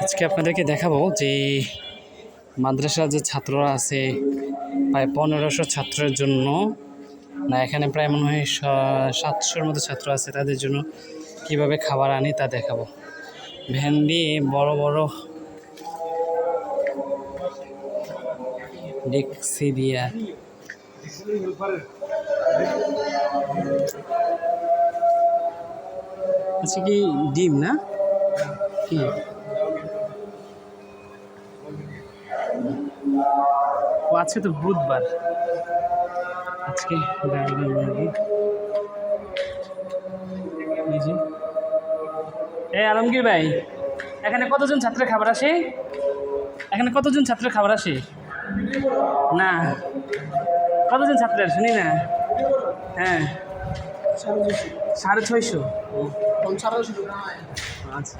আজকে আপনাদেরকে দেখাবো যে মাদ্রাসার যে ছাত্ররা আছে প্রায় 1500 ছাত্রের জন্য, না এখানে প্রায় মনে হয় 700-র মতো ছাত্র আছে, তাদের জন্য কিভাবে খাবার আনি তা দেখাবো। ভ্যান দিয়ে বড় বড় ডেক্সি দিয়া আচ্ছা কি ডিম না কি ও আজকে তো বুধবার, আজকে আলমগীর ভাই, এখানে কতজন ছাত্রের খাবার আসে? এখানে কতজন ছাত্রের খাবার আসে? না কতজন ছাত্রের শুনি না। হ্যাঁ 650। আচ্ছা